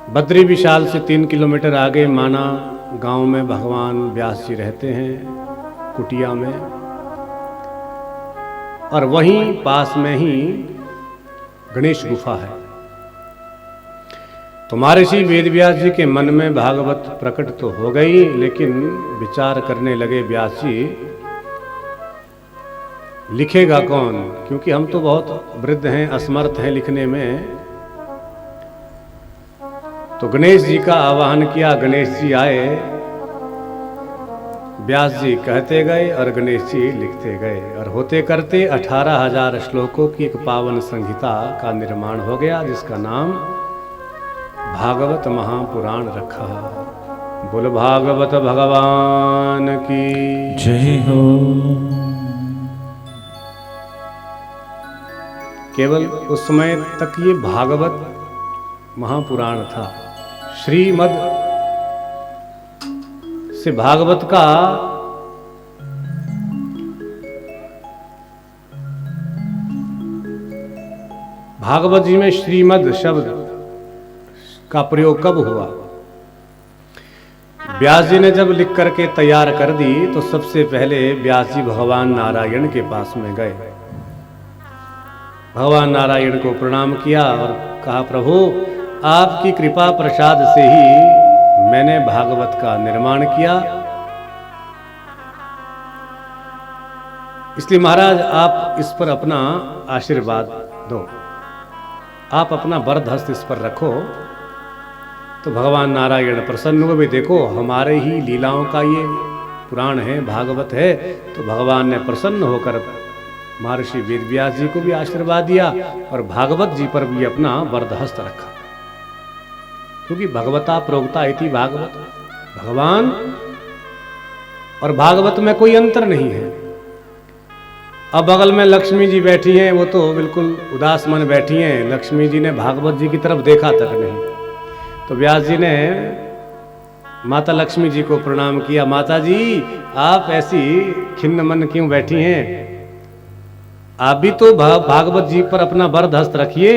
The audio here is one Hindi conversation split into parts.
बद्री विशाल से 3 किलोमीटर आगे माना गांव में भगवान व्यास जी रहते हैं कुटिया में, और वहीं पास में ही गणेश गुफा है। तो महर्षि वेदव्यास जी के मन में भागवत प्रकट तो हो गई, लेकिन विचार करने लगे व्यास जी लिखेगा कौन, क्योंकि हम तो बहुत वृद्ध हैं, असमर्थ हैं लिखने में। तो गणेश जी का आवाहन किया, गणेश जी आए, व्यास जी कहते गए और गणेश जी लिखते गए, और होते करते 18,000 श्लोकों की एक पावन संहिता का निर्माण हो गया, जिसका नाम भागवत महापुराण रखा। बोल भागवत भगवान की जय हो। केवल उस समय तक ये भागवत महापुराण था। श्रीमद से भागवत का भागवत जी में श्रीमद शब्द का प्रयोग कब हुआ? व्यास जी ने जब लिख करके तैयार कर दी तो सबसे पहले व्यास जी भगवान नारायण के पास में गए, भगवान नारायण को प्रणाम किया और कहा, प्रभु आपकी कृपा प्रसाद से ही मैंने भागवत का निर्माण किया, इसलिए महाराज आप इस पर अपना आशीर्वाद दो, आप अपना वरद हस्त इस पर रखो। तो भगवान नारायण प्रसन्न हुए, भी देखो हमारे ही लीलाओं का ये पुराण है, भागवत है। तो भगवान ने प्रसन्न होकर महर्षि वेदव्यास जी को भी आशीर्वाद दिया और भागवत जी पर भी अपना वरद हस्त रखा, क्योंकि भगवता प्रोक्ता इति भागवत, भगवान और भागवत में कोई अंतर नहीं है। अब बगल में लक्ष्मी जी बैठी हैं, वो तो बिल्कुल उदास मन बैठी हैं, लक्ष्मी जी ने भागवत जी की तरफ देखा तक नहीं। तो व्यास जी ने माता लक्ष्मी जी को प्रणाम किया, माता जी आप ऐसी खिन्न मन क्यों बैठी हैं, आप भी तो भागवत जी पर अपना वरद हस्त रखिए।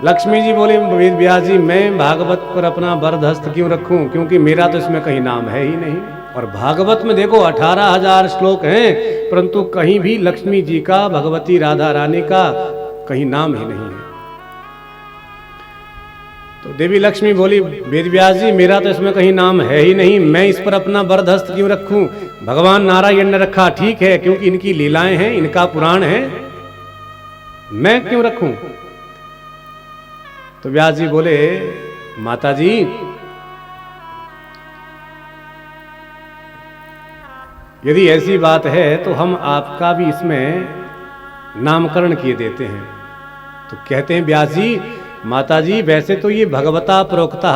लक्ष्मी जी बोले, व्यास जी मैं भागवत पर अपना वरद हस्त क्यों रखूं, क्योंकि मेरा तो इसमें कहीं नाम है ही नहीं, और भागवत में देखो 18,000 श्लोक हैं, परंतु कहीं भी लक्ष्मी जी का, भगवती राधा रानी का कहीं नाम ही नहीं है। तो देवी लक्ष्मी बोली, वेदव्यास जी मेरा तो इसमें कहीं नाम है ही नहीं, मैं इस पर अपना वरद हस्त क्यों रखूं, भगवान नारायण ने रखा, ठीक है, क्योंकि इनकी लीलाएं हैं, इनका पुराण है, मैं क्यों रखूं। तो व्यास जी बोले, माता जी यदि ऐसी बात है तो हम आपका भी इसमें नामकरण किए देते हैं। तो कहते हैं व्यास जी, माता जी वैसे तो ये भगवता प्रोक्ता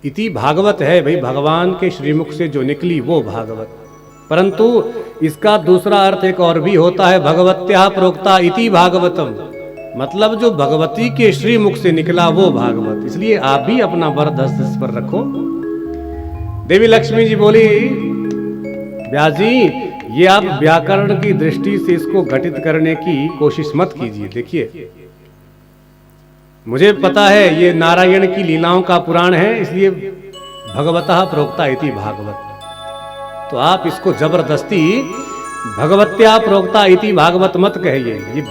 इति भागवत है, भाई भगवान के श्रीमुख से जो निकली वो भागवत, परंतु इसका दूसरा अर्थ एक और भी होता है, भगवत्या प्रोक्ता इति भागवतम, मतलब जो भगवती के श्रीमुख से निकला वो भागवत, इसलिए आप भी अपना वरद हस्त इस पर रखो। देवी लक्ष्मी जी बोली, व्यास जी ये आप व्याकरण की दृष्टि से इसको घटित करने की कोशिश मत कीजिए। देखिए मुझे पता है ये नारायण की लीलाओं का पुराण है, इसलिए भगवतः प्रोक्ता इति भागवत, तो आप इसको जबरदस्ती भगवत्या प्रोक्ता इति भागवत मत कहिए, ये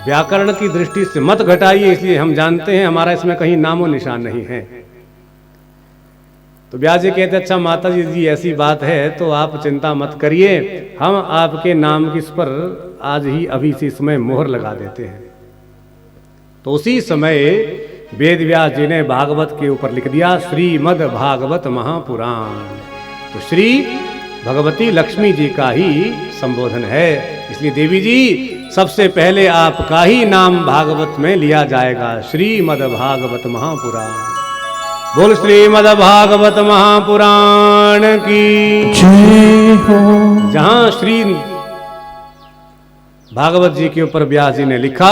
व्याकरण की दृष्टि से मत घटाइए, इसलिए हम जानते हैं हमारा इसमें कहीं नामो निशान नहीं है। तो व्यास जी कहते, अच्छा माता जी ऐसी बात है तो आप चिंता मत करिए, हम आपके नाम की इस पर आज ही अभी से इसमें मोहर लगा देते हैं। तो उसी समय वेदव्यास जी ने भागवत के ऊपर लिख दिया श्रीमद भागवत महापुराण। तो श्री भगवती लक्ष्मी जी का ही संबोधन है, इसलिए देवी जी सबसे पहले आपका ही नाम भागवत में लिया जाएगा, श्रीमद भागवत महापुराण। बोल श्रीमद भागवत महापुराण की जय हो। जहां श्री भागवत जी के ऊपर व्यास जी ने लिखा,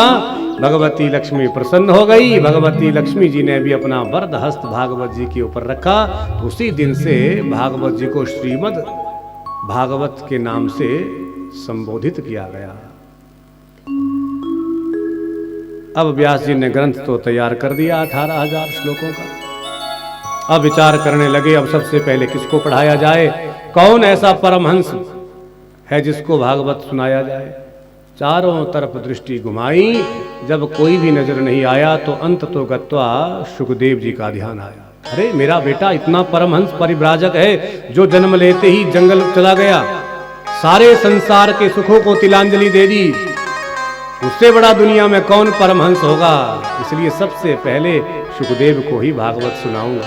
भगवती लक्ष्मी प्रसन्न हो गई, भगवती लक्ष्मी जी ने भी अपना वरद हस्त भागवत जी के ऊपर रखा। तो उसी दिन से भागवत जी को श्रीमद भागवत के नाम से संबोधित किया गया। अब व्यास जी ने ग्रंथ तो तैयार कर दिया 18,000 श्लोकों का। अब विचार करने लगे अब सबसे पहले किसको पढ़ाया जाए, कौन ऐसा परमहंस है जिसको भागवत सुनाया जाए। चारों तरफ दृष्टि घुमाई, जब कोई भी नजर नहीं आया तो अंत तो गत्वा सुखदेव जी का ध्यान आया। अरे मेरा बेटा इतना परमहंस परिव्राजक है जो जन्म लेते ही जंगल चला गया, सारे संसार के सुखों को तिलांजलि दे दी, उससे बड़ा दुनिया में कौन परमहंस होगा। इसलिए सबसे पहले सुखदेव को ही भागवत सुनाऊंगा।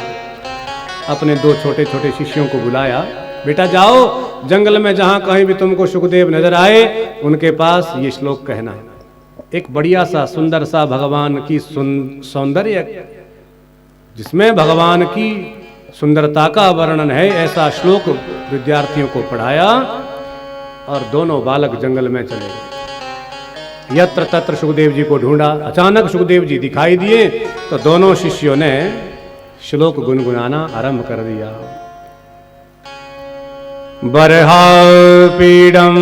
अपने दो छोटे छोटे शिष्यों को बुलाया, बेटा जाओ जंगल में जहां कहीं भी तुमको सुखदेव नजर आए उनके पास ये श्लोक कहना है। एक बढ़िया सा सुंदर सा भगवान की सौंदर्य जिसमें भगवान की सुंदरता का वर्णन है, ऐसा श्लोक विद्यार्थियों को पढ़ाया और दोनों बालक जंगल में चले गए। यत्र तत्र सुखदेव जी को ढूंढा, अचानक सुखदेव जी दिखाई दिए तो दोनों शिष्यों ने श्लोक गुनगुनाना आरंभ कर दिया। बरहा पीडम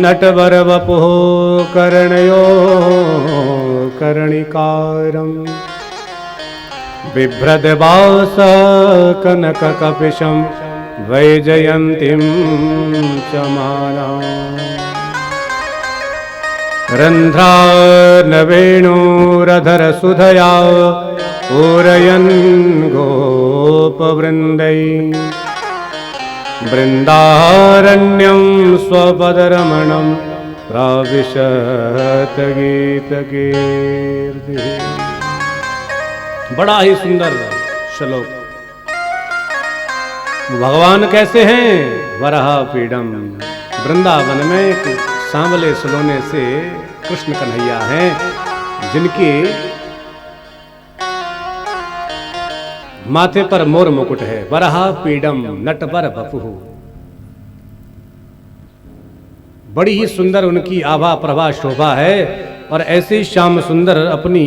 नटवर वपुः कर्णयो कर्णिकारम बिभ्रदवास कनक कपिशम वैजयंतीम च मालाम् रंध्रा नवेणुरधर सुधया पूरयन् गोपवृन्दै वृंदारण्यं स्वपदरमणं प्राविशत गीतकीर्तिः। बड़ा ही सुंदर श्लोक। भगवान कैसे हैं? वरह पीडम, वृंदावन में एक सांवले सलोने से कृष्ण कन्हैया हैं जिनके माथे पर मोर मुकुट है। वरहा पीडम नटवर वपुः, बड़ी ही सुंदर उनकी आभा प्रभा शोभा है और ऐसे श्याम सुंदर अपनी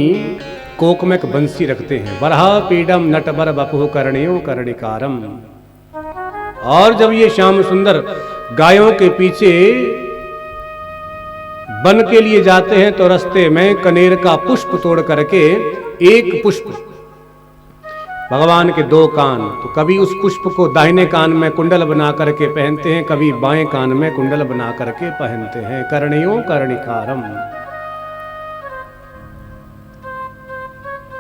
कोक में एक बंसी रखते हैं। वरहा पीडम नटवर वपुः कर्णयो कर्णिकारम। और जब ये श्याम सुंदर गायों के पीछे वन के लिए जाते हैं तो रास्ते में कनेर का पुष्प तोड़ करके एक पुष्प, भगवान के दो कान, तो कभी उस पुष्प को दाहिने कान में कुंडल बना करके पहनते हैं, कभी बाएं कान में कुंडल बना करके पहनते हैं। कर्णयो कर्णिकारम।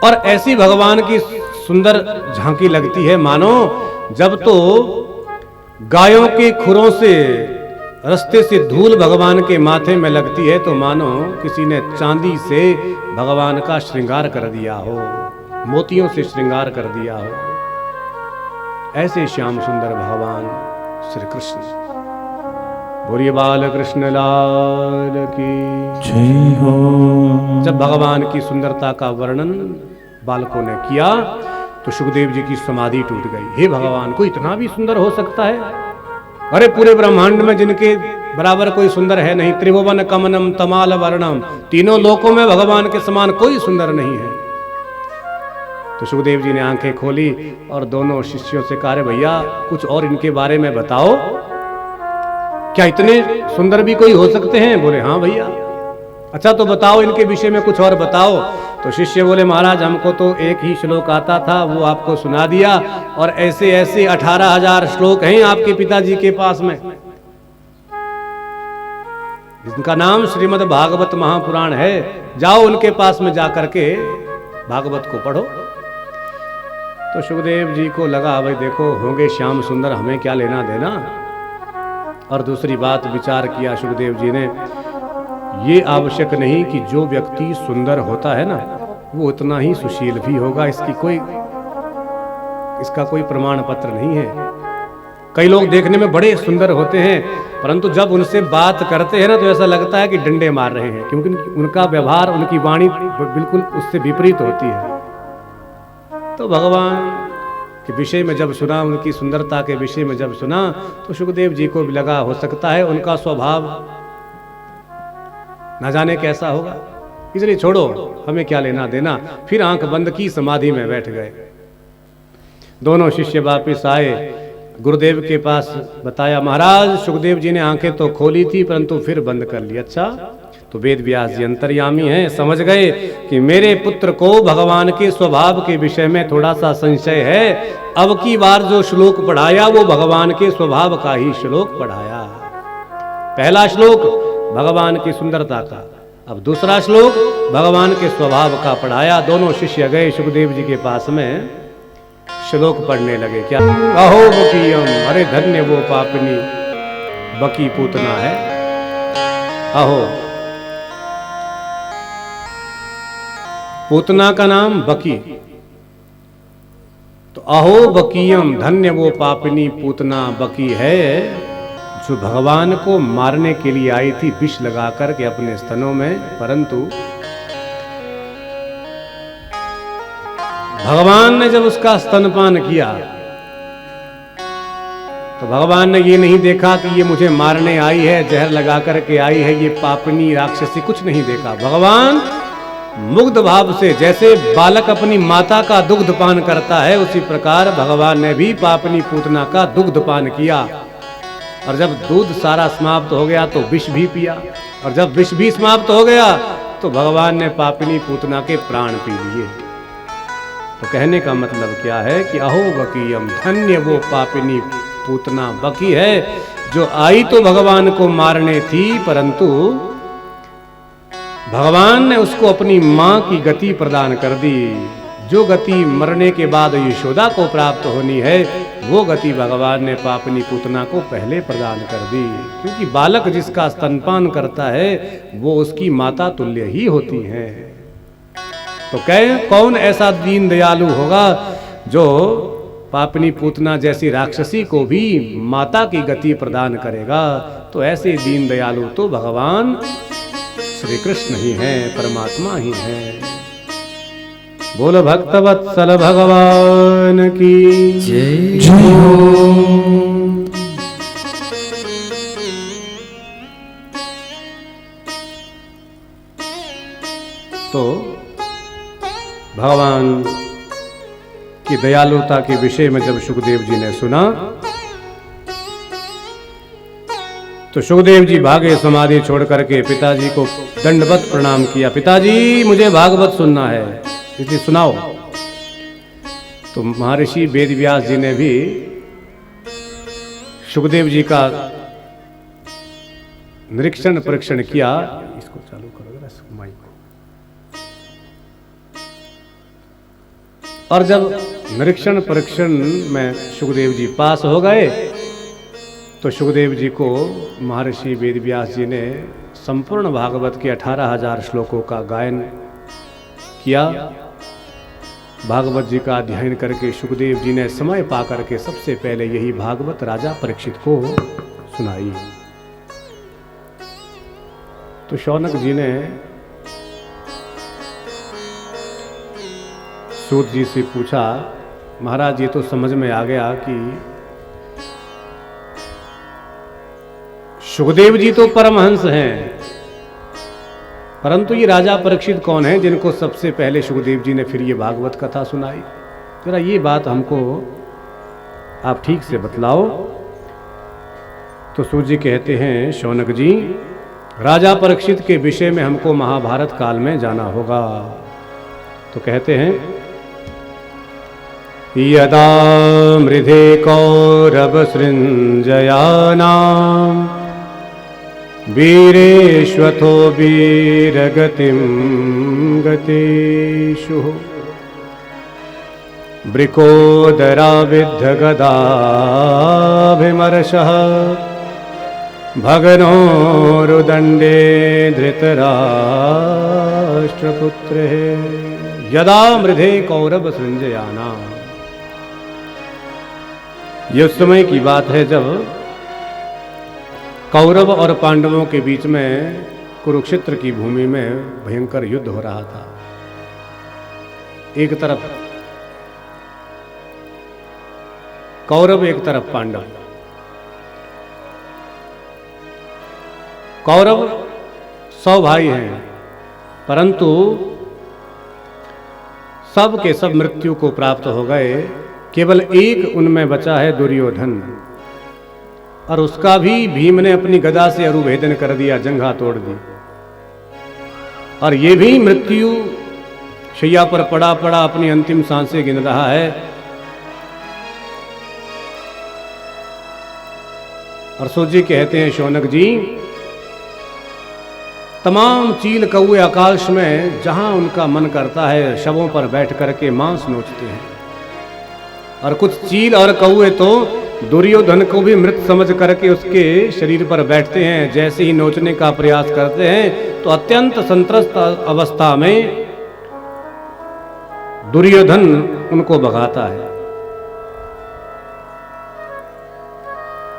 और ऐसी भगवान की सुंदर झांकी लगती है मानो जब तो गायों के खुरों से रास्ते से धूल भगवान के माथे में लगती है तो मानो किसी ने चांदी से भगवान का श्रृंगार कर दिया हो, मोतियों से श्रृंगार कर दिया हो। ऐसे श्याम सुंदर भगवान श्री कृष्ण। बोलिए बाल कृष्ण लाल की जय हो। जब भगवान की सुंदरता का वर्णन बालकों ने किया तो सुखदेव जी की समाधि टूट गई। हे भगवान, कोई इतना भी सुंदर हो सकता है? अरे पूरे ब्रह्मांड में जिनके बराबर कोई सुंदर है नहीं। त्रिभुवन कमनम तमाल वर्णम, तीनों लोकों में भगवान के समान कोई सुंदर नहीं है। तो सुखदेव जी ने आंखें खोली और दोनों शिष्यों से कहा, भैया कुछ और इनके बारे में बताओ, क्या इतने सुंदर भी कोई हो सकते हैं? बोले हाँ भैया। अच्छा तो बताओ इनके विषय में कुछ और बताओ। तो शिष्य बोले, महाराज हमको तो एक ही श्लोक आता था, वो आपको सुना दिया, और ऐसे ऐसे 18,000 श्लोक हैं आपके पिताजी के पास में, जिनका नाम श्रीमद् भागवत महापुराण है। जाओ उनके पास में जाकर के भागवत को पढ़ो। तो सुखदेव जी को लगा, भाई देखो होंगे श्याम सुंदर, हमें क्या लेना देना। और दूसरी बात विचार किया सुखदेव जी ने, ये आवश्यक नहीं कि जो व्यक्ति सुंदर होता है ना वो उतना ही सुशील भी होगा। इसका कोई प्रमाण पत्र नहीं है। कई लोग देखने में बड़े सुंदर होते हैं परंतु जब उनसे बात करते हैं ना तो ऐसा लगता है कि डंडे मार रहे हैं, क्योंकि उनका व्यवहार, उनकी वाणी बिल्कुल उससे विपरीत होती है। तो भगवान के विषय में जब सुना, उनकी सुंदरता के विषय में जब सुना तो सुखदेव जी को भी लगा हो सकता है उनका स्वभाव ना जाने कैसा होगा, इसलिए छोड़ो, हमें क्या लेना देना। फिर आंख बंद की, समाधि में बैठ गए। दोनों शिष्य वापिस आए, गुरुदेव के पास बताया, महाराज सुखदेव जी ने आंखें तो खोली थी परंतु फिर बंद कर ली। अच्छा तो वेद व्यास जी अंतर्यामी हैं, समझ गए कि मेरे पुत्र को भगवान के स्वभाव के विषय में थोड़ा सा संशय है। अब की बार जो श्लोक पढ़ाया वो भगवान के स्वभाव का ही श्लोक पढ़ाया। पहला श्लोक भगवान की सुंदरता का, अब दूसरा श्लोक भगवान के स्वभाव का पढ़ाया। दोनों शिष्य गए सुखदेव जी के पास में, श्लोक पढ़ने लगे। क्या? अहो बकीयम, अरे धन्य वो पापनी बकी पूतना है। अहो, पूतना का नाम बकी, तो अहो बकीयम, धन्य वो पापनी पूतना बकी है, जो भगवान को मारने के लिए आई थी विष लगा करके अपने स्तनों में। परंतु भगवान ने जब उसका स्तनपान किया तो भगवान ने ये नहीं देखा कि ये मुझे मारने आई है, जहर लगा करके आई है, ये पापनी राक्षसी, कुछ नहीं देखा। भगवान मुग्ध भाव से, जैसे बालक अपनी माता का दुग्ध पान करता है, उसी प्रकार भगवान ने भी पापनी पूतना का दुग्ध पान किया। और जब दूध सारा समाप्त हो गया तो विष भी पिया, और जब विष भी समाप्त हो गया तो भगवान ने पापिनी पूतना के प्राण पी लिए। तो कहने का मतलब क्या है कि अहो बकीयम, धन्य वो पापिनी पूतना बकी है, जो आई तो भगवान को मारने थी, परंतु भगवान ने उसको अपनी मां की गति प्रदान कर दी। जो गति मरने के बाद यशोदा को प्राप्त होनी है, वो गति भगवान ने पापनी पूतना को पहले प्रदान कर दी। क्योंकि बालक जिसका स्तनपान करता है वो उसकी माता तुल्य ही होती है। तो कौन ऐसा दीन दयालु होगा जो पापनी पूतना जैसी राक्षसी को भी माता की गति प्रदान करेगा? तो ऐसे दीन दयालु तो भगवान श्री कृष्ण ही हैं, परमात्मा ही हैं। बोलो भक्तवत्सल भगवान की जय हो। तो भगवान की दयालुता के विषय में जब सुखदेव जी ने सुना तो सुखदेव जी भागे, समाधि छोड़ करके पिताजी को दंडवत प्रणाम किया। पिताजी, मुझे भागवत सुनना है, इसलिए सुनाओ। तो महर्षि वेदव्यास जी ने भी सुखदेव जी का निरीक्षण परीक्षण किया। इसको चालू करो जरा माइक को। और जब निरीक्षण परीक्षण में सुखदेव जी पास हो गए तो सुखदेव जी को महर्षि वेदव्यास जी ने संपूर्ण भागवत के 18,000 श्लोकों का गायन किया। भागवत जी का अध्ययन करके सुखदेव जी ने समय पा करके सबसे पहले यही भागवत राजा परीक्षित को सुनाई। तो शौनक जी ने सूत जी से पूछा, महाराज ये तो समझ में आ गया कि सुखदेव जी तो परमहंस हैं, परंतु ये राजा परीक्षित कौन है जिनको सबसे पहले सुखदेव जी ने फिर ये भागवत कथा सुनाई? जरा ये बात हमको आप ठीक से बतलाओ। तो सूत जी कहते हैं, शौनक जी, राजा परीक्षित के विषय में हमको महाभारत काल में जाना होगा। तो कहते हैं, यदा मृधे कौरव सृंजयानाम वीरेश्वतो वीरगतिं गतेषु वृकोदरा विद्धगदाभिमर्शः भगनोरुदण्डे धृतराष्ट्रपुत्रे यदा मृधे कौरव सृंजयानाम। ये उस समय की बात है जब कौरव और पांडवों के बीच में कुरुक्षेत्र की भूमि में भयंकर युद्ध हो रहा था। एक तरफ कौरव, एक तरफ पांडव। कौरव 100 भाई हैं, परंतु सब के सब मृत्यु को प्राप्त हो गए। केवल एक उनमें बचा है, दुर्योधन, और उसका भी भीम ने अपनी गदा से अरुभेदन कर दिया, जंघा तोड़ दी। और ये भी मृत्यु शैया पर पड़ा पड़ा अपनी अंतिम सांसें गिन रहा है। और सो जी कहते हैं, शौनक जी, तमाम चील कौए आकाश में जहां उनका मन करता है शवों पर बैठ करके मांस नोचते हैं। और कुछ चील और कौए तो दुर्योधन को भी मृत समझ करके उसके शरीर पर बैठते हैं। जैसे ही नोचने का प्रयास करते हैं तो अत्यंत संत्रस्त अवस्था में दुर्योधन उनको भगाता है।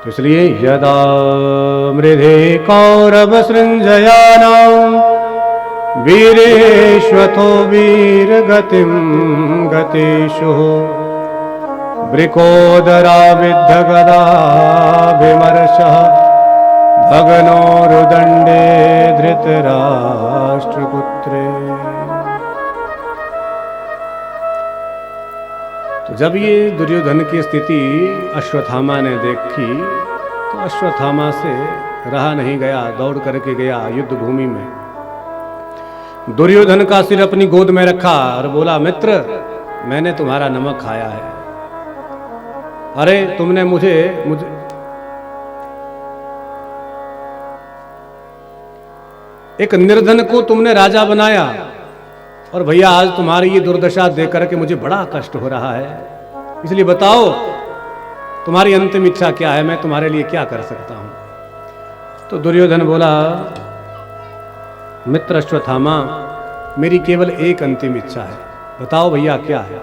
तो इसलिए यदा मृधे कौरव सृंजयानां वीरेश्वतो वीर गतिम गतिषु वृकोदरा विद्ध गदाभिमर्शः भगनोरुदंडे धृतराष्ट्रपुत्रे। तो जब ये दुर्योधन की स्थिति अश्वत्थामा ने देखी तो अश्वत्थामा से रहा नहीं गया, दौड़ करके गया युद्ध भूमि में। दुर्योधन का सिर अपनी गोद में रखा और बोला, मित्र, मैंने तुम्हारा नमक खाया है। अरे तुमने मुझे एक निर्धन को तुमने राजा बनाया और भैया आज तुम्हारी ये दुर्दशा देख करके मुझे बड़ा कष्ट हो रहा है। इसलिए बताओ तुम्हारी अंतिम इच्छा क्या है, मैं तुम्हारे लिए क्या कर सकता हूं। तो दुर्योधन बोला, मित्र अश्वत्थामा, मेरी केवल एक अंतिम इच्छा है, बताओ भैया क्या है।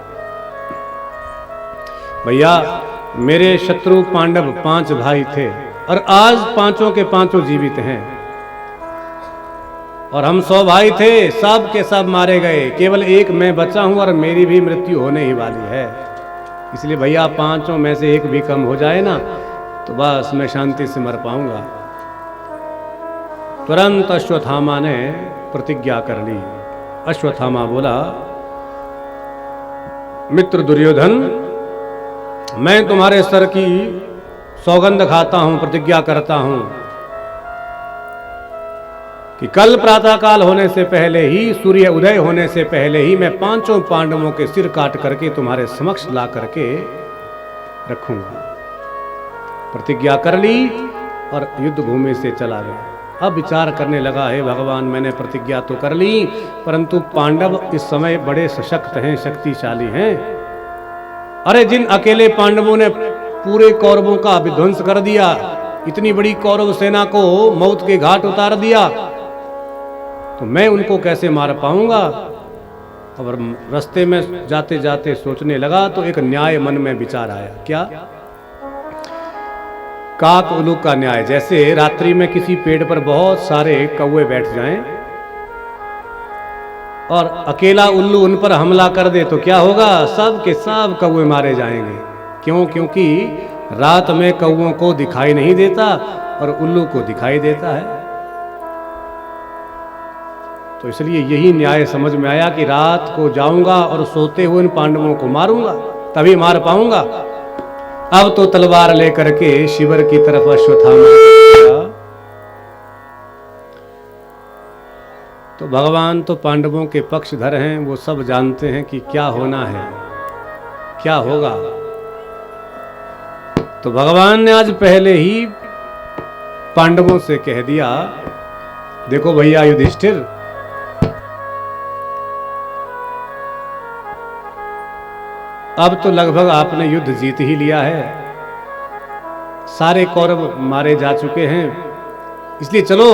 भैया, मेरे शत्रु पांडव 5 भाई थे और आज पांचों के पांचों जीवित हैं और हम 100 भाई थे, सब के सब मारे गए, केवल एक मैं बचा हूं और मेरी भी मृत्यु होने ही वाली है। इसलिए भैया पांचों में से एक भी कम हो जाए ना तो बस मैं शांति से मर पाऊंगा। तुरंत अश्वत्थामा ने प्रतिज्ञा कर ली। अश्वत्थामा बोला, मित्र दुर्योधन, मैं तुम्हारे सर की सौगंध खाता हूं, प्रतिज्ञा करता हूं कि कल प्रातःकाल होने से पहले ही, सूर्य उदय होने से पहले ही मैं पांचों पांडवों के सिर काट करके तुम्हारे समक्ष ला करके रखूंगा। प्रतिज्ञा कर ली और युद्ध भूमि से चला गया। अब विचार करने लगा, हे भगवान, मैंने प्रतिज्ञा तो कर ली, परंतु पांडव इस समय बड़े सशक्त हैं, शक्तिशाली हैं। अरे जिन अकेले पांडवों ने पूरे कौरवों का विध्वंस कर दिया, इतनी बड़ी कौरव सेना को मौत के घाट उतार दिया, तो मैं उनको कैसे मार पाऊंगा। और रास्ते में जाते जाते सोचने लगा तो एक न्याय मन में विचार आया। क्या? काक उल्लू का न्याय। जैसे रात्रि में किसी पेड़ पर बहुत सारे कौवे बैठ जाएं और अकेला उल्लू उन पर हमला कर दे तो क्या होगा, सब के सब कौवे मारे जाएंगे। क्यों? क्योंकि रात में कौवों को दिखाई नहीं देता और उल्लू को दिखाई देता है। तो इसलिए यही न्याय समझ में आया कि रात को जाऊंगा और सोते हुए इन पांडवों को मारूंगा, तभी मार पाऊंगा। अब तो तलवार लेकर के शिविर की तरफ अश्वत्थामा गया। तो भगवान तो पांडवों के पक्षधर हैं, वो सब जानते हैं कि क्या होना है, क्या होगा। तो भगवान ने आज पहले ही पांडवों से कह दिया, देखो भैया युधिष्ठिर, अब तो लगभग आपने युद्ध जीत ही लिया है, सारे कौरव मारे जा चुके हैं, इसलिए चलो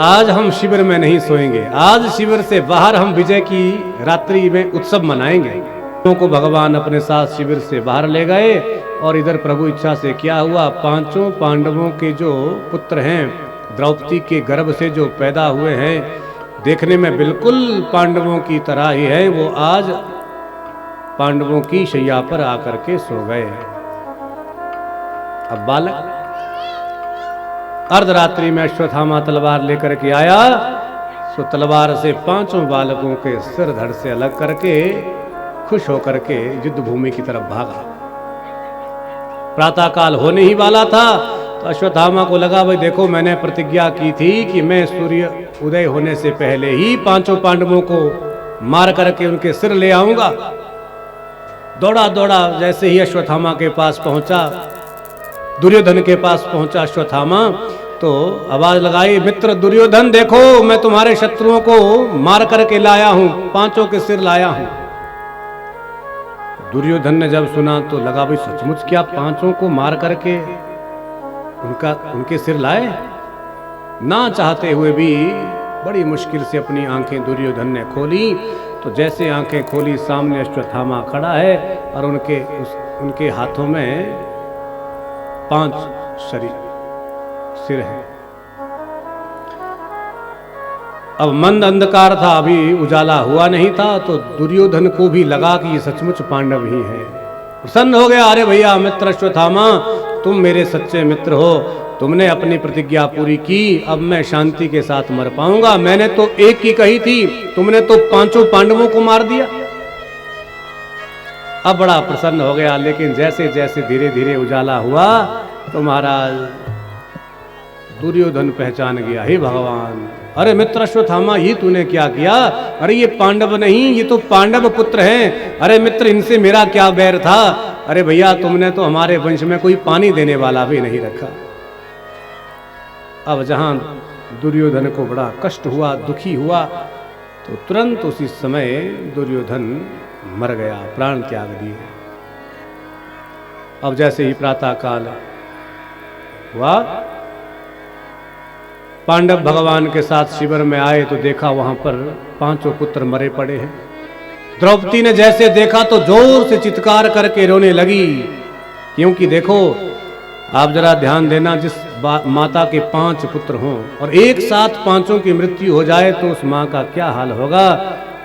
आज हम शिविर में नहीं सोएंगे, आज शिविर से बाहर हम विजय की रात्रि में उत्सव मनाएंगे। को भगवान अपने साथ शिविर से बाहर ले गए और इधर प्रभु इच्छा से क्या हुआ, पांचों पांडवों के जो पुत्र हैं, द्रौपदी के गर्भ से जो पैदा हुए हैं, देखने में बिल्कुल पांडवों की तरह ही है, वो आज पांडवों की शैया पर आकर के सो गए। अब बालक अर्धरात्रि में अश्वत्थामा तलवार लेकर के आया, सो तलवार से पांचों बालकों के सिर धड़ से अलग करके खुश होकर के युद्ध भूमि की तरफ भागा। प्रातःकाल होने ही वाला था तो अश्वत्थामा को लगा भाई देखो मैंने प्रतिज्ञा की थी कि मैं सूर्य उदय होने से पहले ही पांचों पांडवों को मार करके उनके सिर ले आऊंगा। दौड़ा दौड़ा जैसे ही अश्वत्थामा के पास पहुंचा, दुर्योधन के पास पहुंचा अश्वत्थामा, तो आवाज लगाई, मित्र दुर्योधन देखो मैं तुम्हारे शत्रुओं को मार करके लाया हूं, पांचों के सिर लाया हूं। दुर्योधन ने जब सुना तो लगा भाई सचमुच क्या पांचों को मार करके उनके सिर लाए? ना चाहते हुए भी बड़ी मुश्किल से अपनी आंखें दुर्योधन ने खोली, तो जैसे आंखें खोली सामने अश्वत्थामा खड़ा है और उनके हाथों में 5 सिर है। अब मंद अंधकार था, अभी उजाला हुआ नहीं था, तो दुर्योधन को भी लगा कि ये सचमुच पांडव ही है। प्रसन्न हो गया, अरे भैया मित्र अश्वत्थामा तुम मेरे सच्चे मित्र हो, तुमने अपनी प्रतिज्ञा पूरी की, अब मैं शांति के साथ मर पाऊंगा। मैंने तो एक की कही थी, तुमने तो पांचों पांडवों को मार दिया। अब बड़ा प्रसन्न हो गया, लेकिन जैसे जैसे धीरे धीरे उजाला हुआ तो महाराज दुर्योधन पहचान गया, हे भगवान, अरे मित्र अश्वत्थामा ये तूने क्या किया? अरे ये पांडव नहीं, ये तो पांडव पुत्र हैं। अरे मित्र इनसे मेरा क्या बैर था? अरे भैया तुमने तो हमारे वंश में कोई पानी देने वाला भी नहीं रखा। अब जहां दुर्योधन को बड़ा कष्ट हुआ, दुखी हुआ, तो तुरंत उसी समय दुर्योधन मर गया, प्राण त्याग दिए। अब जैसे ही प्रातः काल हुआ, पांडव भगवान के साथ शिविर में आए तो देखा वहां पर पांचों पुत्र मरे पड़े हैं। द्रौपदी ने जैसे देखा तो जोर से चित्कार करके रोने लगी, क्योंकि देखो आप जरा ध्यान देना, जिस माता के 5 पुत्र हों और एक साथ पांचों की मृत्यु हो जाए तो उस माँ का क्या हाल होगा।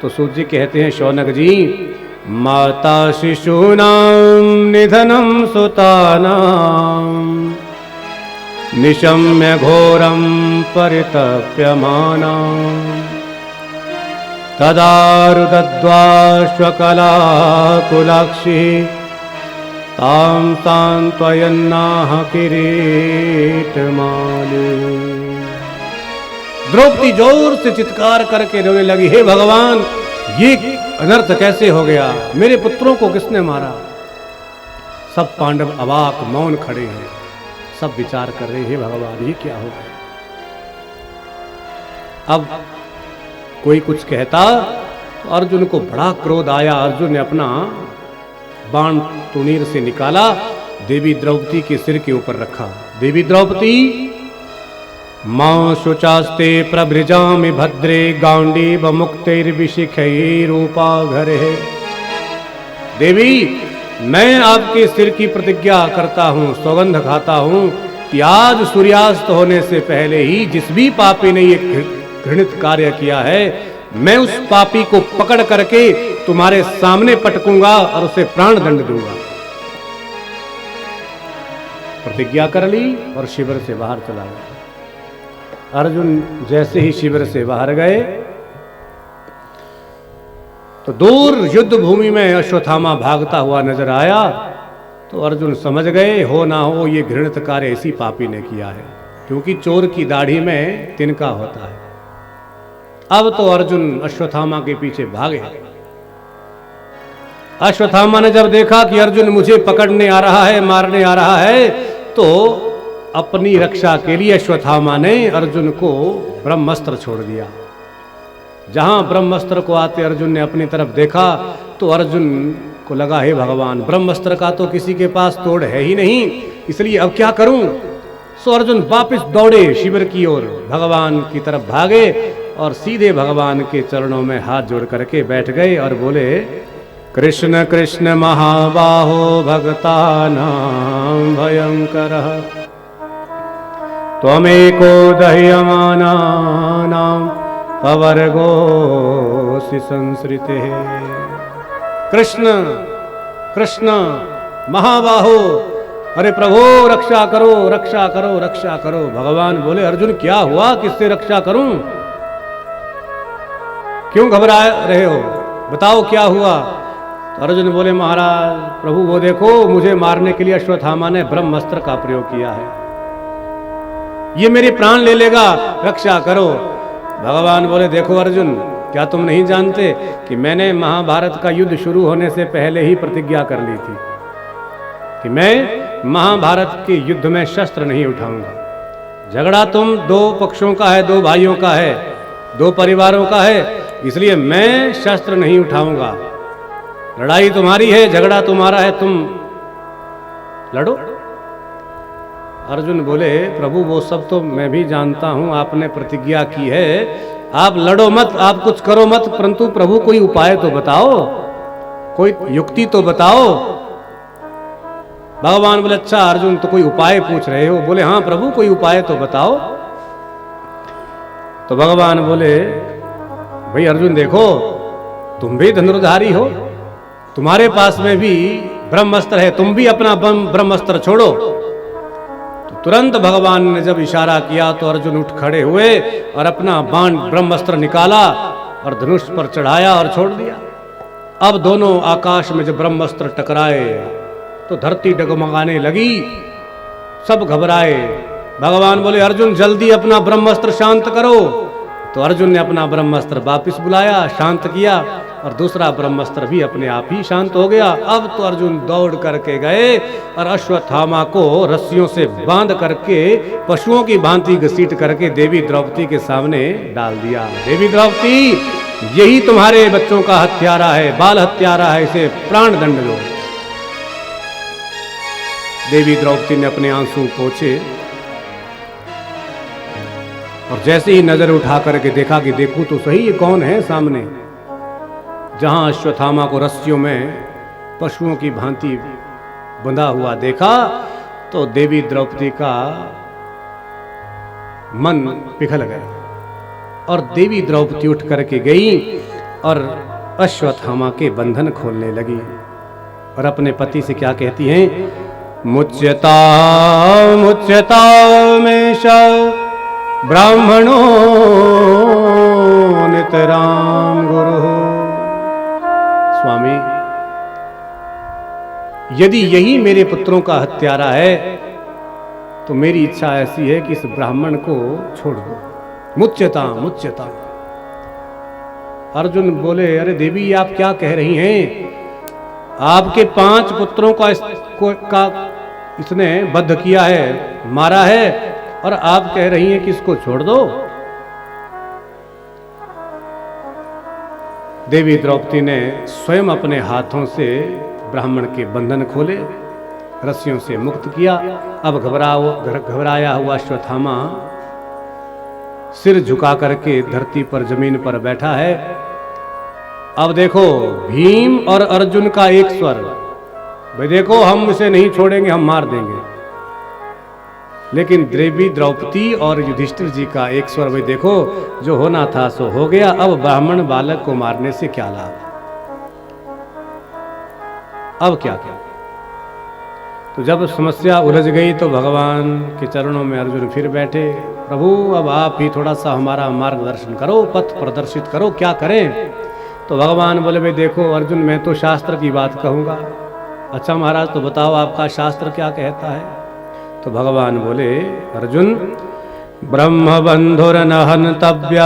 तो सूत जी कहते हैं, शौनक जी, माता शिशूनां निधनं सुतानां निशम्य घोरं परितप्यमाना तदा रुदध्वाश्वकलाकुलाक्षी तां सान्त्वयन्नाह किरीटमाली। द्रौपदी जोर से चित्कार करके रोने लगी, हे भगवान ये अनर्थ कैसे हो गया? मेरे पुत्रों को किसने मारा? सब पांडव अवाक मौन खड़े हैं, सब विचार कर रहे, हे भगवान ये क्या हो गया? अब कोई कुछ कहता तो अर्जुन को बड़ा क्रोध आया। अर्जुन ने अपना बाण तुनीर से निकाला, देवी द्रौपदी के सिर के ऊपर रखा। देवी द्रौपदी, मां शुचास्ते प्रभृजामि भद्रे गांडीव मुक्तैर्विशिखैरूपा घरे। देवी मैं आपके सिर की प्रतिज्ञा करता हूं, सौगंध खाता हूं कि आज सूर्यास्त होने से पहले ही जिस भी पापी ने ये घृणित कार्य किया है, मैं उस पापी को पकड़ करके तुम्हारे सामने पटकूंगा और उसे प्राण दंड दूंगा। प्रतिज्ञा कर ली और शिविर से बाहर चला गया। अर्जुन जैसे ही शिविर से बाहर गए तो दूर युद्ध भूमि में अश्वत्थामा भागता हुआ नजर आया। तो अर्जुन समझ गए, हो ना हो ये घृणित कार्य इसी पापी ने किया है, क्योंकि चोर की दाढ़ी में तिनका होता है। अब तो अर्जुन अश्वत्थामा के पीछे भागे। अश्वत्थामा ने जब देखा कि अर्जुन मुझे पकड़ने आ रहा है, मारने आ रहा है, तो अपनी रक्षा के लिए अश्वत्थामा ने अर्जुन को ब्रह्मास्त्र छोड़ दिया। जहां ब्रह्मास्त्र को आते अर्जुन ने अपनी तरफ देखा तो अर्जुन को लगा, हे भगवान ब्रह्मास्त्र का तो किसी के पास तोड़ है ही नहीं, इसलिए अब क्या करूं? सो अर्जुन वापस दौड़े शिविर की ओर, भगवान की तरफ भागे और सीधे भगवान के चरणों में हाथ जोड़ करके बैठ गए और बोले, कृष्ण कृष्ण महाबाहो भक्तानां भयंकरः त्वमेको दह्यमानानां पवर्गोऽसि संसृते। कृष्ण कृष्ण महाबाहो, अरे प्रभु रक्षा करो रक्षा करो रक्षा करो। भगवान बोले, अर्जुन क्या हुआ, किससे रक्षा करूं? क्यों घबरा रहे हो, बताओ क्या हुआ? तो अर्जुन बोले, महाराज प्रभु वो देखो मुझे मारने के लिए अश्वत्थामा ने ब्रह्मास्त्र का प्रयोग किया है। ये मेरे प्राण ले लेगा, रक्षा करो। भगवान बोले देखो अर्जुन, क्या तुम नहीं जानते कि मैंने महाभारत का युद्ध शुरू होने से पहले ही प्रतिज्ञा कर ली थी कि मैं महाभारत के युद्ध में शस्त्र नहीं उठाऊंगा। झगड़ा तुम दो पक्षों का है, दो भाइयों का है, दो परिवारों का है, इसलिए मैं शस्त्र नहीं उठाऊंगा। लड़ाई तुम्हारी है, झगड़ा तुम्हारा है, तुम लड़ो। अर्जुन बोले प्रभु वो सब तो मैं भी जानता हूं, आपने प्रतिज्ञा की है, आप लड़ो मत, आप कुछ करो मत, परंतु प्रभु कोई उपाय तो बताओ, कोई युक्ति तो बताओ। भगवान बोले अच्छा अर्जुन तो कोई उपाय पूछ रहे हो? बोले हाँ प्रभु कोई उपाय तो बताओ। तो भगवान बोले भाई अर्जुन देखो, तुम भी धनुर्धारी हो, तुम्हारे पास में भी ब्रह्मास्त्र है, तुम भी अपना ब्रह्मास्त्र छोड़ो। तो तुरंत भगवान ने जब इशारा किया तो अर्जुन उठ खड़े हुए और अपना बाण ब्रह्मास्त्र निकाला और धनुष पर चढ़ाया और छोड़ दिया। अब दोनों आकाश में जब ब्रह्मास्त्र टकराए तो धरती डगमगाने लगी, सब घबराए। भगवान बोले अर्जुन जल्दी अपना ब्रह्मास्त्र शांत करो। तो अर्जुन ने अपना ब्रह्मास्त्र वापस बुलाया, शांत किया और दूसरा ब्रह्मास्त्र भी अपने आप ही शांत हो गया। अब तो अर्जुन दौड़ करके गए और अश्वत्थामा को रस्सियों से बांध करके पशुओं की भांति घसीट करके देवी द्रौपदी के सामने डाल दिया। देवी द्रौपदी यही तुम्हारे बच्चों का हत्यारा है, बाल हत्यारा है, इसे प्राण दंड दो। देवी द्रौपदी ने अपने आंसू पोंछे और जैसे ही नजर उठा करके देखा कि देखूं तो सही ये कौन है सामने, जहां अश्वत्थामा को रस्सियों में पशुओं की भांति बंधा हुआ देखा तो देवी द्रौपदी का मन पिघल गया और देवी द्रौपदी उठ करके गई और अश्वत्थामा के बंधन खोलने लगी और अपने पति से क्या कहती हैं, मुच्यता मुच्यता मेष ब्राह्मणो नितराम गुरु। स्वामी यदि यही मेरे पुत्रों का हत्यारा है तो मेरी इच्छा ऐसी है कि इस ब्राह्मण को छोड़ दो। मुच्यता मुच्यता। अर्जुन बोले अरे देवी आप क्या कह रही हैं, आपके 5 पुत्रों का इसने बद्ध किया है, मारा है, और आप कह रही हैं कि इसको छोड़ दो। देवी द्रौपदी ने स्वयं अपने हाथों से ब्राह्मण के बंधन खोले, रस्सियों से मुक्त किया। अब घबराया हुआ अश्वत्थामा सिर झुका करके धरती पर जमीन पर बैठा है। अब देखो भीम और अर्जुन का एक स्वर, भाई देखो हम इसे नहीं छोड़ेंगे, हम मार देंगे। लेकिन देवी द्रौपदी और युधिष्ठिर जी का एक स्वर, भाई देखो जो होना था सो हो गया, अब ब्राह्मण बालक को मारने से क्या लाभ, अब क्या क्या। तो जब समस्या उलझ गई तो भगवान के चरणों में अर्जुन फिर बैठे, प्रभु अब आप ही थोड़ा सा हमारा मार्गदर्शन करो, पथ प्रदर्शित करो, क्या करें। तो भगवान बोले भाई देखो अर्जुन मैं तो शास्त्र की बात कहूँगा। अच्छा महाराज तो बताओ आपका शास्त्र क्या कहता है। तो भगवान बोले अर्जुन ब्रह्म बंधुर न हन्तव्य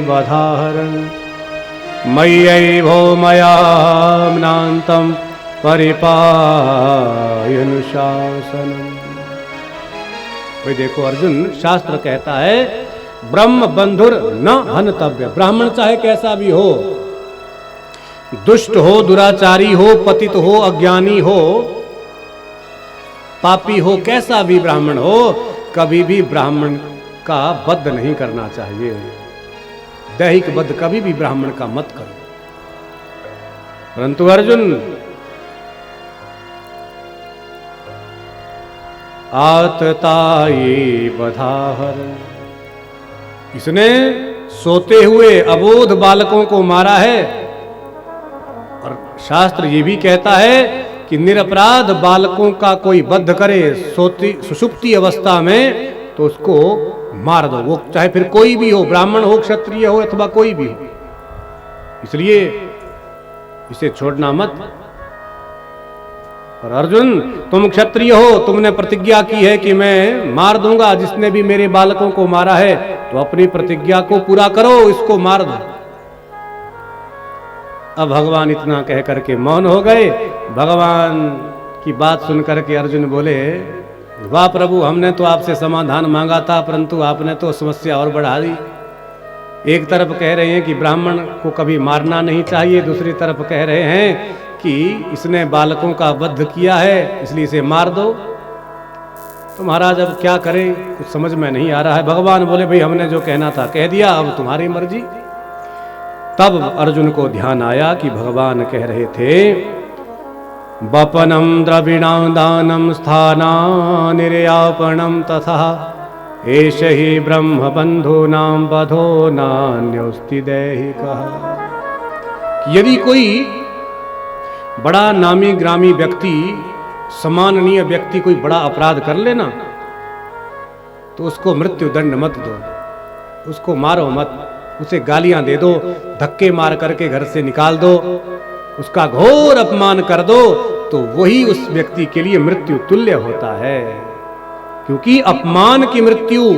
बधाहरन् मय्यैवो मयाम्नान्तं परिपायनुशासनम्। भाई देखो अर्जुन शास्त्र कहता है ब्रह्म बंधुर न हन्तव्य, ब्राह्मण चाहे कैसा भी हो, दुष्ट हो, दुराचारी हो, पतित हो, अज्ञानी हो, पापी हो, कैसा भी ब्राह्मण हो, कभी भी ब्राह्मण का वध नहीं करना चाहिए। दैहिक वध कभी भी ब्राह्मण का मत करो। परंतु अर्जुन आतताई बधाहर, इसने सोते हुए अबोध बालकों को मारा है। और शास्त्र ये भी कहता है कि निरपराध बालकों का कोई वध करे सुषुप्ति अवस्था में तो उसको मार दो, वो चाहे फिर कोई भी हो, ब्राह्मण हो, क्षत्रिय हो अथवा कोई भी हो। इसलिए इसे छोड़ना मत। और अर्जुन तुम क्षत्रिय हो, तुमने प्रतिज्ञा की है कि मैं मार दूंगा जिसने भी मेरे बालकों को मारा है, तो अपनी प्रतिज्ञा को पूरा करो, इसको मार दो। अब भगवान इतना कह करके मौन हो गए। भगवान की बात सुन करके अर्जुन बोले, वाह प्रभु, हमने तो आपसे समाधान मांगा था, परंतु आपने तो समस्या और बढ़ा दी। एक तरफ कह रहे हैं कि ब्राह्मण को कभी मारना नहीं चाहिए, दूसरी तरफ कह रहे हैं कि इसने बालकों का वध किया है इसलिए इसे मार दो। तो महाराज अब क्या करें, कुछ समझ में नहीं आ रहा है। भगवान बोले, भाई हमने जो कहना था कह दिया, अब तुम्हारी मर्जी। तब अर्जुन को ध्यान आया कि भगवान कह रहे थे, वपनम द्रविणां दानम स्थाना निर्यापणम तथा एष ही ब्रह्म बंधूनां वधो नान्योस्ति दैहिकः। यदि कोई बड़ा नामी ग्रामी व्यक्ति, सम्माननीय व्यक्ति कोई बड़ा अपराध कर लेना, तो उसको मृत्यु दंड मत दो, उसको मारो मत, उसे गालियां दे दो, धक्के मार करके घर से निकाल दो, उसका घोर अपमान कर दो, तो वही उस व्यक्ति के लिए मृत्यु तुल्य होता है। क्योंकि अपमान की मृत्यु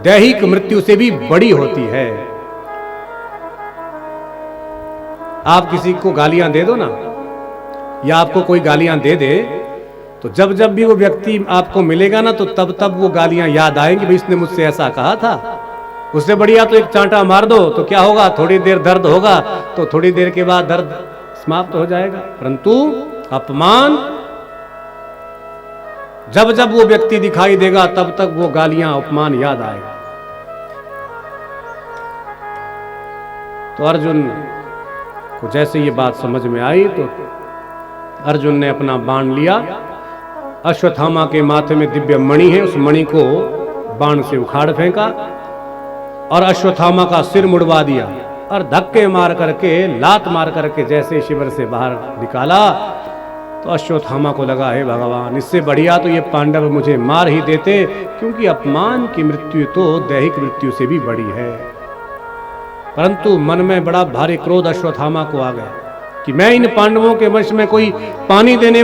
दैहिक मृत्यु से भी बड़ी होती है। आप किसी को गालियां दे दो ना, या आपको कोई गालियां दे दे, तो जब जब भी वो व्यक्ति आपको मिलेगा ना, तो तब तब वो गालियां याद आएंगी, भाई इसने मुझसे ऐसा कहा था। उससे बढ़िया तो एक चांटा मार दो, तो क्या होगा, थोड़ी देर दर्द होगा, तो थोड़ी देर के बाद दर्द समाप्त हो जाएगा। परंतु अपमान, जब जब वो व्यक्ति दिखाई देगा तब तक वो गालियां अपमान याद आएगा। तो अर्जुन को जैसे ये बात समझ में आई, तो अर्जुन ने अपना बाण लिया, अश्वत्थामा के माथे में दिव्य मणि है, उस मणि को बाण से उखाड़ फेंका और अश्वत्थामा का सिर मुड़वा दिया और धक्के मार करके, लात मार करके जैसे शिविर से बाहर निकाला, तो अश्वत्थामा को लगा, है भगवान, इससे बढ़िया तो ये पांडव मुझे मार ही देते, क्योंकि अपमान की मृत्यु तो दैहिक मृत्यु से भी बड़ी है। परंतु मन में बड़ा भारी क्रोध अश्वत्थामा को आ गया कि मैं इन पांडवों के वश में कोई पानी देने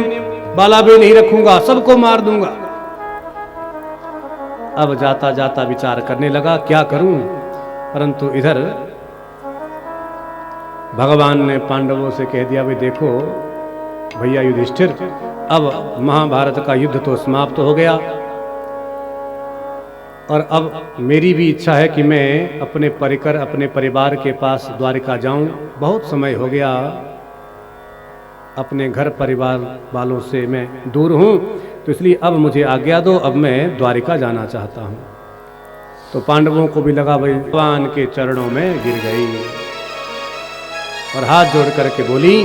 वाला भी नहीं रखूंगा, सबको मार दूंगा। अब जाता जाता विचार करने लगा क्या करूं, परंतु इधर भगवान ने पांडवों से कह दिया, भाई देखो भैया युधिष्ठिर, अब महाभारत का युद्ध तो समाप्त हो गया, और अब मेरी भी इच्छा है कि मैं अपने परिकर, अपने परिवार के पास द्वारिका जाऊं। बहुत समय हो गया, अपने घर परिवार वालों से मैं दूर हूं, तो इसलिए अब मुझे आज्ञा दो, अब मैं द्वारिका जाना चाहता हूं। तो पांडवों को भी लगा, भाई भगवान के चरणों में गिर गई और हाथ जोड़ करके बोली,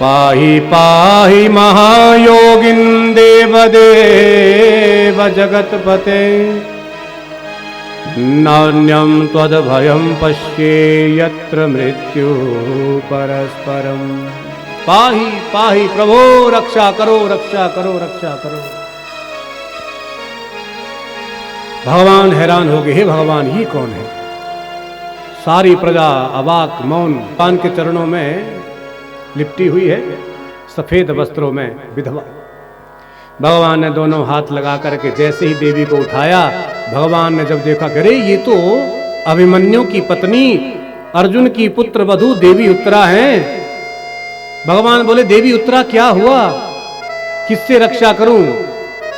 पाहि पाहि महायोगिन देवदेव जगतपते, नान्यं त्वद्भयं पश्ये यत्र मृत्यु परस्परम। पाहि पाहि, प्रभो रक्षा करो, रक्षा करो, रक्षा करो। भगवान हैरान हो गए, हे भगवान ये कौन है? सारी प्रजा अवाक मौन, भगवान के चरणों में लिपटी हुई है, सफेद वस्त्रों में विधवा। भगवान ने दोनों हाथ लगा करके जैसे ही देवी को उठाया, भगवान ने जब देखा, अरे ये तो अभिमन्यु की पत्नी, अर्जुन की पुत्र वधू देवी उत्तरा हैं। भगवान बोले, देवी उत्तरा क्या हुआ, किससे रक्षा करूं,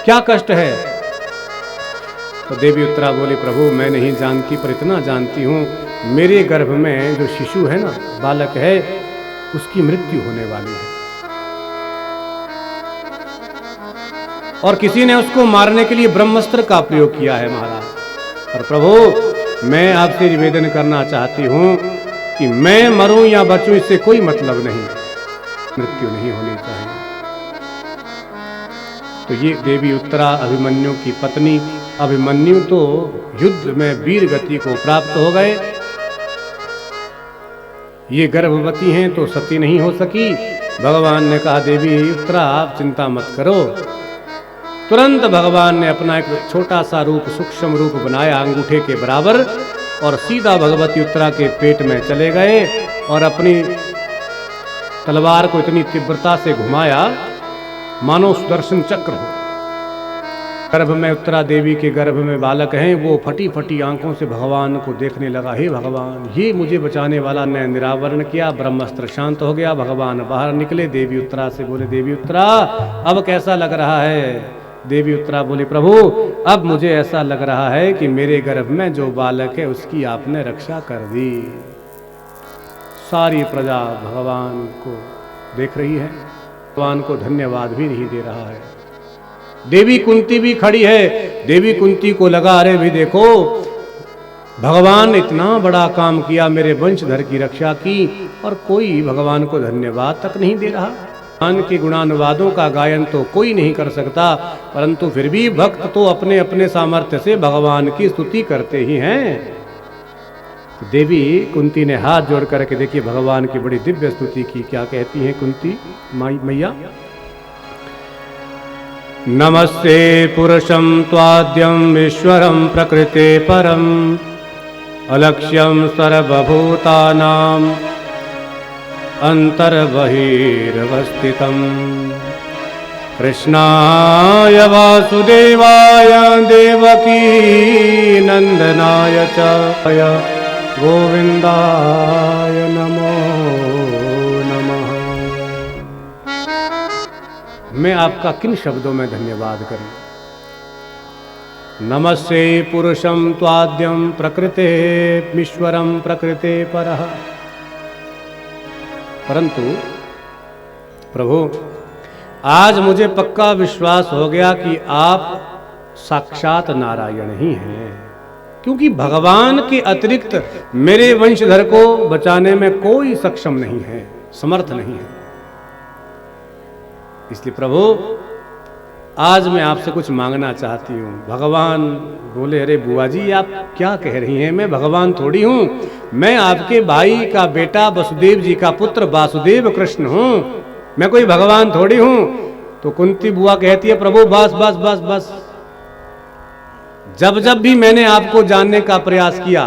क्या कष्ट है? तो देवी उत्तरा बोली, प्रभु मैं नहीं जानती, पर इतना जानती हूं, मेरे गर्भ में जो शिशु है ना, बालक है, उसकी मृत्यु होने वाली है, और किसी ने उसको मारने के लिए ब्रह्मास्त्र का प्रयोग किया है महाराज। और प्रभु मैं आपसे निवेदन करना चाहती हूं कि मैं मरूं या बचूं, इससे कोई मतलब नहीं, मृत्यु नहीं होनी चाहिए। तो ये देवी उत्तरा अभिमन्यु की पत्नी, अभिमन्यु तो युद्ध में वीर गति को प्राप्त हो गए, ये गर्भवती हैं तो सती नहीं हो सकी। भगवान ने कहा, देवी उत्तरा आप चिंता मत करो। तुरंत भगवान ने अपना एक छोटा सा रूप, सूक्ष्म रूप बनाया अंगूठे के बराबर, और सीधा भगवती उत्तरा के पेट में चले गए और अपनी तलवार को इतनी तीव्रता से घुमाया मानो सुदर्शन चक्र हो। गर्भ में उत्तरा देवी के गर्भ में बालक हैं, वो फटी फटी आंखों से भगवान को देखने लगा, हे भगवान ये मुझे बचाने वाला ने निरावरण किया, ब्रह्मास्त्र शांत हो गया। भगवान बाहर निकले, देवी उत्तरा से बोले, देवी उत्तरा अब कैसा लग रहा है? देवी उत्तरा बोली, प्रभु अब मुझे ऐसा लग रहा है कि मेरे गर्भ में जो बालक है उसकी आपने रक्षा कर दी। सारी प्रजा भगवान को देख रही है, भगवान को धन्यवाद भी नहीं दे रहा है। देवी कुंती भी खड़ी है, देवी कुंती को लगा, अरे भी देखो भगवान ने इतना बड़ा काम किया, मेरे वंशधर की रक्षा की, और कोई भगवान को धन्यवाद तक नहीं दे रहा। भगवान के गुणानुवादों का गायन तो कोई नहीं कर सकता, परंतु फिर भी भक्त तो अपने अपने सामर्थ्य से भगवान की स्तुति करते ही हैं। देवी कुंती ने हाथ जोड़ करके देखिए भगवान की बड़ी दिव्य स्तुति की। क्या कहती हैं कुंती मैया? नमस्ते पुरुषं त्वाद्यं ईश्वरं प्रकृते परम अलक्ष्यं सर्वभूतानां अंतर्बहिरवस्थितं कृष्णाय वासुदेवाय देवकी नंदनाय च गोविंदाय नमो नमः। मैं आपका किन शब्दों में धन्यवाद करूं? नमस्ते पुरुषं त्वाद्यं प्रकृते ईश्वरं प्रकृते परः। परंतु प्रभु आज मुझे पक्का विश्वास हो गया कि आप साक्षात नारायण ही हैं, क्योंकि भगवान के अतिरिक्त मेरे वंशधर को बचाने में कोई सक्षम नहीं है, समर्थ नहीं है। इसलिए प्रभु आज मैं आपसे कुछ मांगना चाहती हूँ। भगवान बोले, अरे बुआ जी आप क्या कह रही हैं? मैं भगवान थोड़ी हूँ, मैं आपके भाई का बेटा वसुदेव जी का पुत्र वासुदेव कृष्ण हूँ, मैं कोई भगवान थोड़ी हूँ। तो कुंती बुआ कहती है, प्रभु बस बस बस बस, जब जब भी मैंने आपको जानने का प्रयास किया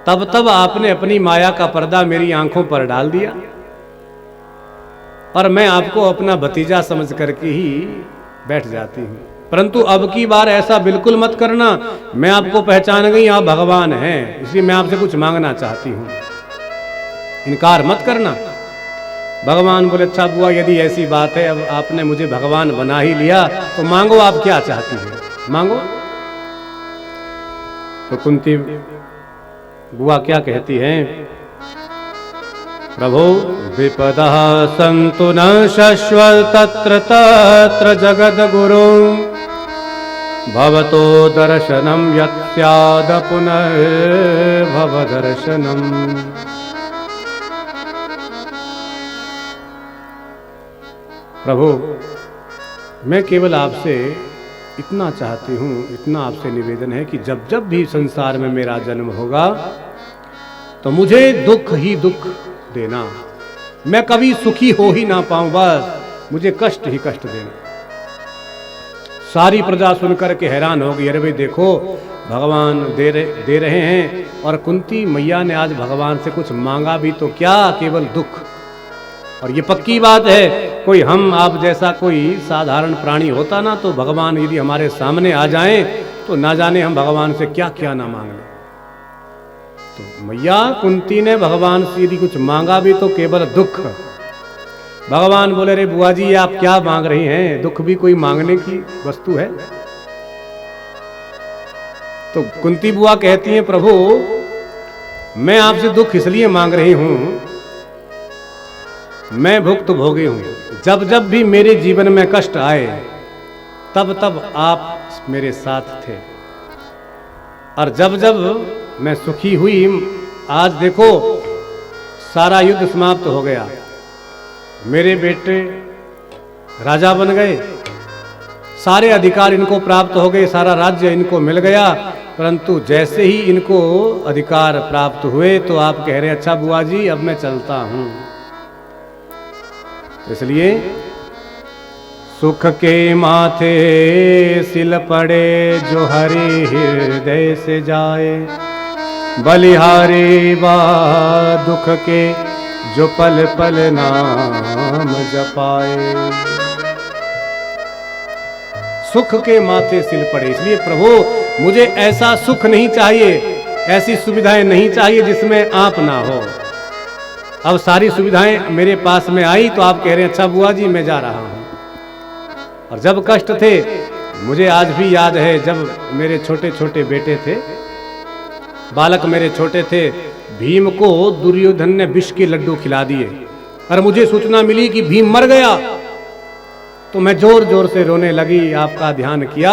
तब तब आपने अपनी माया का पर्दा मेरी आंखों पर डाल दिया, और मैं आपको अपना भतीजा समझ करके ही बैठ जाती हूँ। परंतु अब की बार ऐसा बिल्कुल मत करना, मैं आपको पहचान गई, आप भगवान हैं, इसलिए मैं आपसे कुछ मांगना चाहती हूँ, इनकार मत करना। भगवान बोले, अच्छा बुआ यदि ऐसी बात है, अब आपने मुझे भगवान बना ही लिया तो मांगो, आप क्या चाहती हैं मांगो। तो कुंती बुआ क्या कहती हैं? प्रभो विपदः सन्तु न शश्वत् तत्र तत्र जगद्गुरो भवतो दर्शनं यत् स्याद् पुनर्भव दर्शनम्। प्रभु मैं केवल आपसे इतना चाहती हूँ, इतना आपसे निवेदन है कि जब जब भी संसार में मेरा जन्म होगा तो मुझे दुख ही दुख देना, मैं कभी सुखी हो ही ना पाऊं, बस मुझे कष्ट ही कष्ट देना। सारी प्रजा सुनकर के हैरान हो गई, अरे भाई देखो भगवान दे रहे हैं, और कुंती मैया ने आज भगवान से कुछ मांगा भी तो क्या, केवल दुख। और ये पक्की बात है, कोई हम आप जैसा कोई साधारण प्राणी होता ना, तो भगवान यदि हमारे सामने आ जाएं तो ना जाने हम भगवान से क्या क्या ना मांग लें। तो मैया कुंती ने भगवान से यदि कुछ मांगा भी तो केवल दुख। भगवान बोले, रे बुआ जी आप क्या मांग रही हैं? दुख भी कोई मांगने की वस्तु है? तो कुंती बुआ कहती हैं, प्रभु मैं आपसे दुख इसलिए मांग रही हूं, मैं भुक्त भोगी हूं, जब जब भी मेरे जीवन में कष्ट आए तब तब आप मेरे साथ थे, और जब जब मैं सुखी हुई, आज देखो सारा युद्ध समाप्त हो गया, मेरे बेटे राजा बन गए, सारे अधिकार इनको प्राप्त हो गए, सारा राज्य इनको मिल गया, परंतु जैसे ही इनको अधिकार प्राप्त हुए तो आप कह रहे अच्छा बुआ जी अब मैं चलता हूं। इसलिए सुख के माथे सिल पड़े जो हरि हृदय से जाए, बलिहारी बा दुख के जो पल पल नाम जपाए। सुख के माथे सिल पड़े। इसलिए प्रभु मुझे ऐसा सुख नहीं चाहिए, ऐसी सुविधाएं नहीं चाहिए जिसमें आप ना हो। अब सारी सुविधाएं मेरे पास में आई तो आप कह रहे हैं अच्छा बुआ जी मैं जा रहा हूं। और जब कष्ट थे, मुझे आज भी याद है जब मेरे छोटे छोटे बेटे थे, बालक मेरे छोटे थे, भीम को दुर्योधन ने विष के लड्डू खिला दिए और मुझे सूचना मिली कि भीम मर गया, तो मैं जोर जोर से रोने लगी। आपका ध्यान किया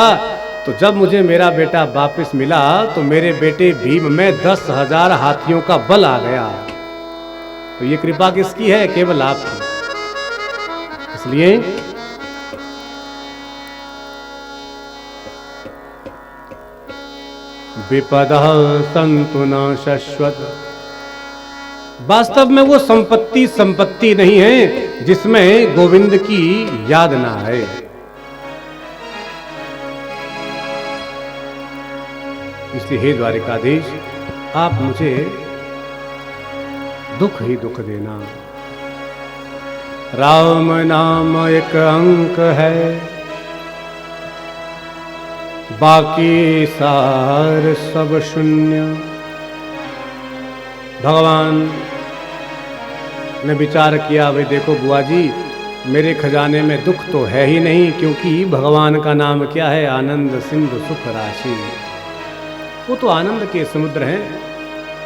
तो जब मुझे मेरा बेटा वापस मिला तो मेरे बेटे भीम में 10,000 हाथियों का बल आ गया। तो ये कृपा किसकी है? केवल आपकी। इसलिए विपदा संतु न शश्वत, वास्तव में वो संपत्ति नहीं है जिसमें गोविंद की याद ना है। इसलिए हे द्वारिकाधीश, आप मुझे दुख ही दुख देना। राम नाम एक अंक है, बाकी सार सब शून्य। भगवान ने विचार किया, भाई देखो बुआ जी, मेरे खजाने में दुख तो है ही नहीं, क्योंकि भगवान का नाम क्या है? आनंद सिंधु सुख राशि। वो तो आनंद के समुद्र हैं।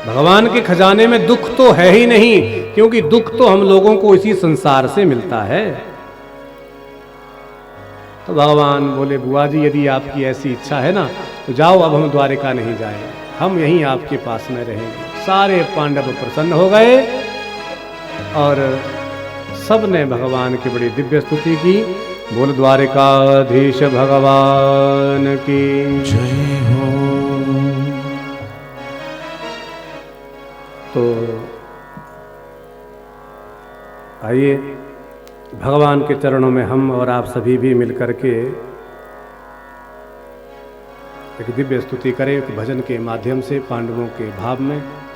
भगवान के खजाने में दुख तो है ही नहीं, क्योंकि दुख तो हम लोगों को इसी संसार से मिलता है। तो भगवान बोले बुआ जी यदि आपकी ऐसी इच्छा है ना तो जाओ, अब हम द्वारिका नहीं जाएंगे, हम यहीं आपके पास में रहेंगे। सारे पांडव प्रसन्न हो गए और सबने भगवान की बड़ी दिव्य स्तुति की। बोल द्वारिकाधीश भगवान की जय हो। तो आइए भगवान के चरणों में हम और आप सभी भी मिलकर के एक दिव्य स्तुति करें, एक भजन के माध्यम से पांडवों के भाव में।